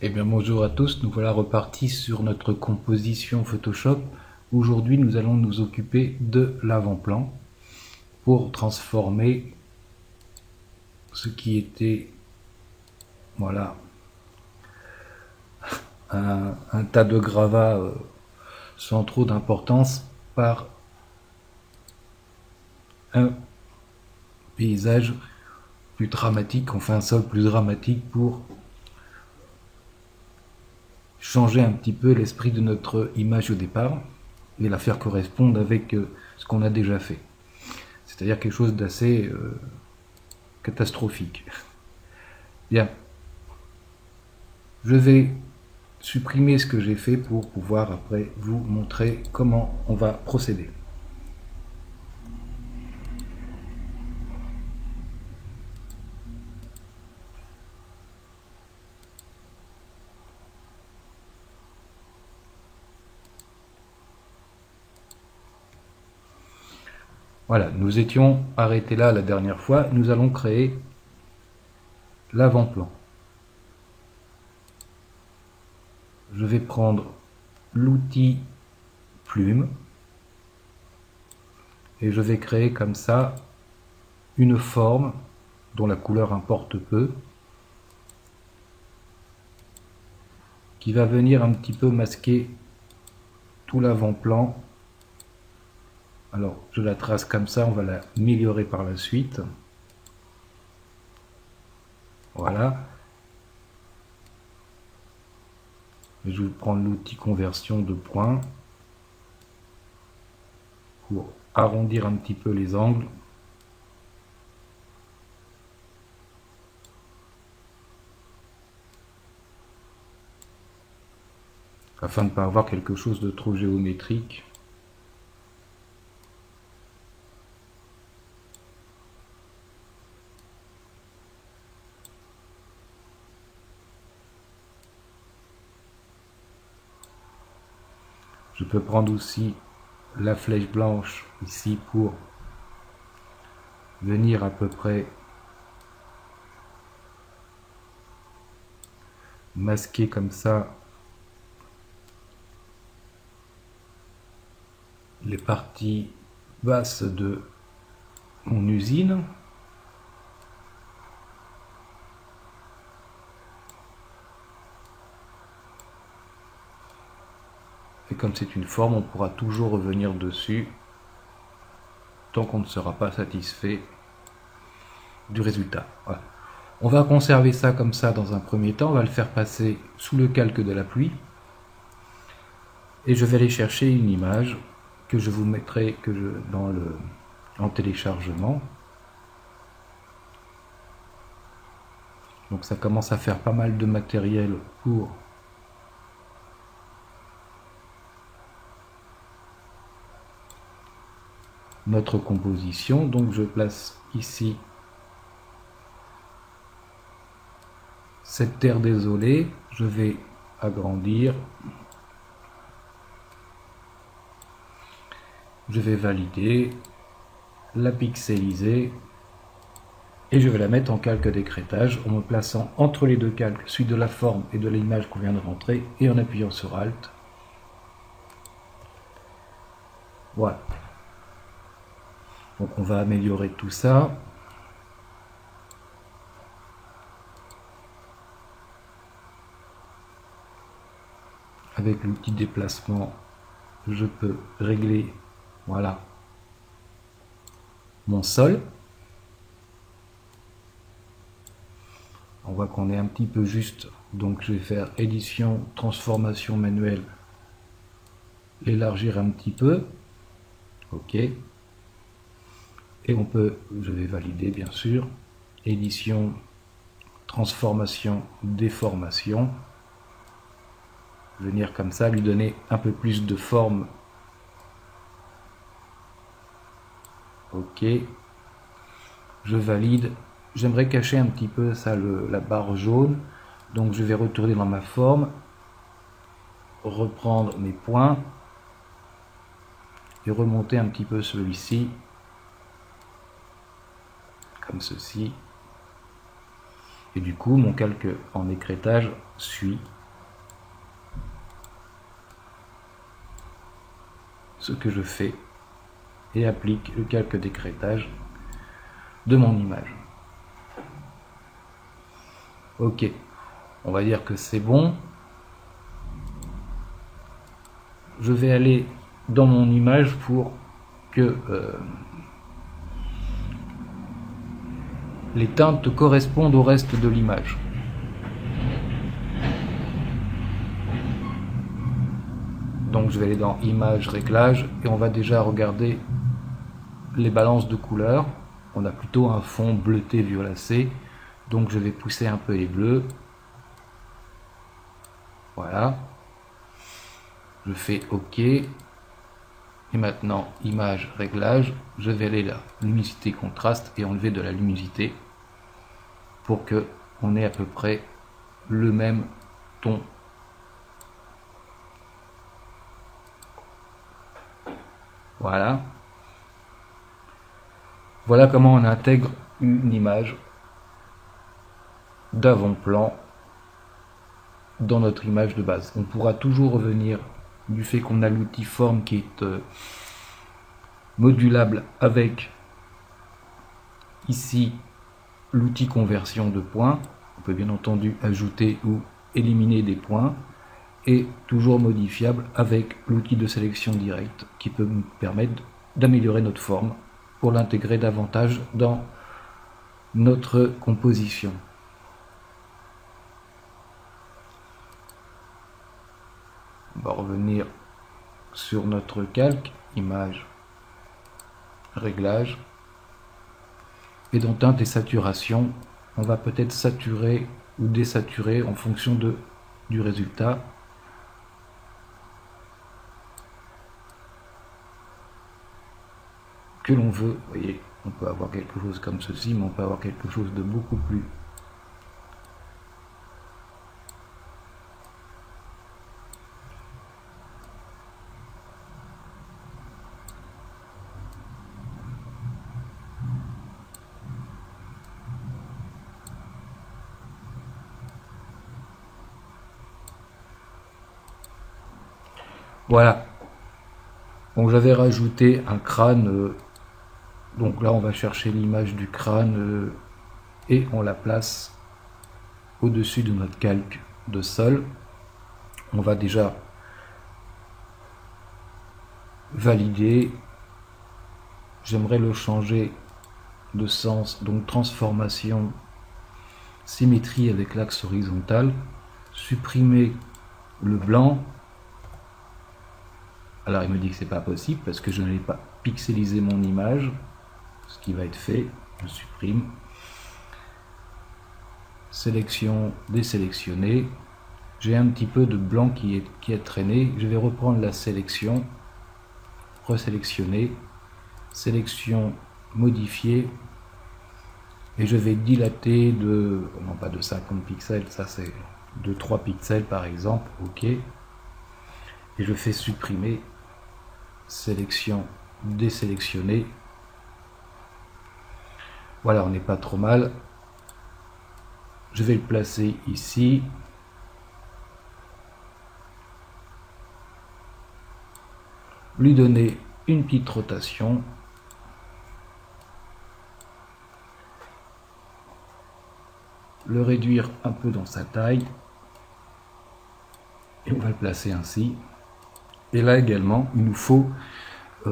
Eh bien bonjour à tous, nous voilà repartis sur notre composition Photoshop. Aujourd'hui nous allons nous occuper de l'avant-plan pour transformer ce qui était voilà, un tas de gravats sans trop d'importance par un paysage plus dramatique, enfin un sol plus dramatique pour changer un petit peu l'esprit de notre image au départ et la faire correspondre avec ce qu'on a déjà fait. C'est-à-dire quelque chose d'assez catastrophique. Bien, je vais supprimer ce que j'ai fait pour pouvoir après vous montrer comment on va procéder. Voilà, nous étions arrêtés là la dernière fois. Nous allons créer l'avant-plan. Je vais prendre l'outil plume et je vais créer comme ça une forme dont la couleur importe peu, qui va venir un petit peu masquer tout l'avant-plan. Alors je la trace comme ça, on va l'améliorer par la suite. Voilà. Je vais prendre l'outil conversion de points pour arrondir un petit peu les angles. Afin de ne pas avoir quelque chose de trop géométrique. Je peux prendre aussi la flèche blanche ici pour venir à peu près masquer comme ça les parties basses de mon usine. Et comme c'est une forme, on pourra toujours revenir dessus tant qu'on ne sera pas satisfait du résultat. Voilà. On va conserver ça comme ça dans un premier temps. On va le faire passer sous le calque de la pluie. Et je vais aller chercher une image que je vous mettrai en téléchargement. Donc ça commence à faire pas mal de matériel pour notre composition. Donc je place ici cette terre désolée. Je vais agrandir. Je vais valider, la pixeliser et je vais la mettre en calque d'écrêtage en me plaçant entre les deux calques, celui de la forme et de l'image qu'on vient de rentrer, et en appuyant sur Alt. Voilà. Donc on va améliorer tout ça. Avec l'outil déplacement, je peux régler, voilà, mon sol. On voit qu'on est un petit peu juste, donc je vais faire édition, transformation manuelle, l'élargir un petit peu. OK. Et je vais valider bien sûr, édition, transformation, déformation. Venir comme ça, lui donner un peu plus de forme. OK. Je valide. J'aimerais cacher un petit peu ça, la barre jaune. Donc je vais retourner dans ma forme, reprendre mes points et remonter un petit peu celui-ci, comme ceci. Et du coup, mon calque en écrêtage suit ce que je fais et applique le calque d'écrêtage de mon image. Ok, on va dire que c'est bon. Je vais aller dans mon image pour que les teintes correspondent au reste de l'image. Donc je vais aller dans Image, Réglages, et on va déjà regarder les balances de couleurs. On a plutôt un fond bleuté violacé, donc je vais pousser un peu les bleus. Voilà. Je fais OK. Et maintenant, Image, Réglage, je vais aller là, luminosité, contraste, et enlever de la luminosité pour que on ait à peu près le même ton. Voilà. Voilà comment on intègre une image d'avant-plan dans notre image de base. On pourra toujours revenir du fait qu'on a l'outil forme qui est modulable avec ici l'outil conversion de points. On peut bien entendu ajouter ou éliminer des points, et toujours modifiable avec l'outil de sélection directe qui peut nous permettre d'améliorer notre forme pour l'intégrer davantage dans notre composition. On va revenir sur notre calque, image, réglage, et dans teinte et saturation, on va peut-être saturer ou désaturer en fonction du résultat. Que l'on veut. Vous voyez, on peut avoir quelque chose comme ceci, mais on peut avoir quelque chose de beaucoup plus voilà. Donc j'avais rajouté un crâne, donc là on va chercher l'image du crâne et on la place au-dessus de notre calque de sol. On va déjà valider. J'aimerais le changer de sens, donc transformation, symétrie avec l'axe horizontal, supprimer le blanc. Alors il me dit que c'est pas possible parce que je n'ai pas pixelisé mon image. Ce qui va être fait, je supprime, sélection, désélectionner. J'ai un petit peu de blanc qui est traîné. Je vais reprendre la sélection, resélectionner, sélection, modifier, et je vais dilater de, non pas de 50 pixels, ça c'est de 3 pixels par exemple, ok, et je fais supprimer, sélection, désélectionner. Voilà, on n'est pas trop mal. Je vais le placer ici. Lui donner une petite rotation. Le réduire un peu dans sa taille. Et on va le placer ainsi. Et là également, il nous faut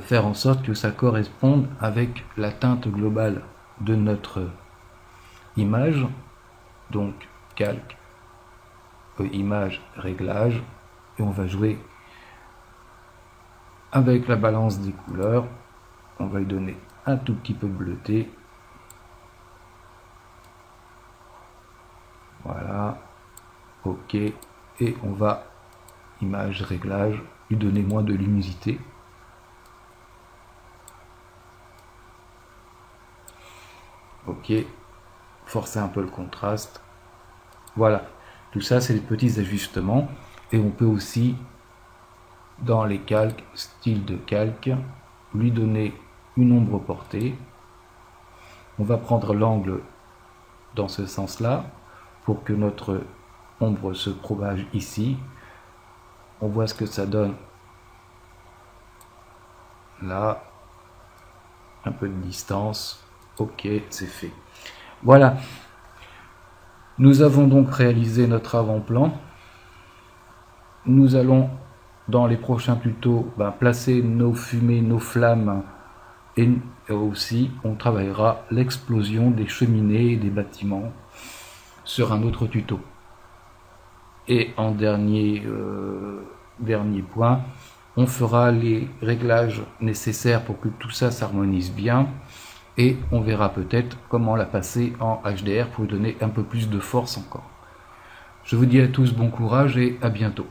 faire en sorte que ça corresponde avec la teinte globale de notre image. Donc calque, image, réglage, et on va jouer avec la balance des couleurs. On va lui donner un tout petit peu de bleuté. Voilà, ok, et on va, image, réglage, lui donner moins de luminosité. Ok, forcer un peu le contraste. Voilà, tout ça c'est des petits ajustements, et on peut aussi, dans les calques, style de calque, lui donner une ombre portée. On va prendre l'angle dans ce sens-là. pour que notre ombre se propage ici. On voit ce que ça donne là, un peu de distance. Ok, c'est fait. Voilà, nous avons donc réalisé notre avant-plan. Nous allons dans les prochains tutos placer nos fumées, nos flammes, et aussi on travaillera l'explosion des cheminées et des bâtiments sur un autre tuto. Et en dernier point, on fera les réglages nécessaires pour que tout ça s'harmonise bien, et on verra peut-être comment la passer en HDR pour lui donner un peu plus de force encore. Je vous dis à tous bon courage et à bientôt.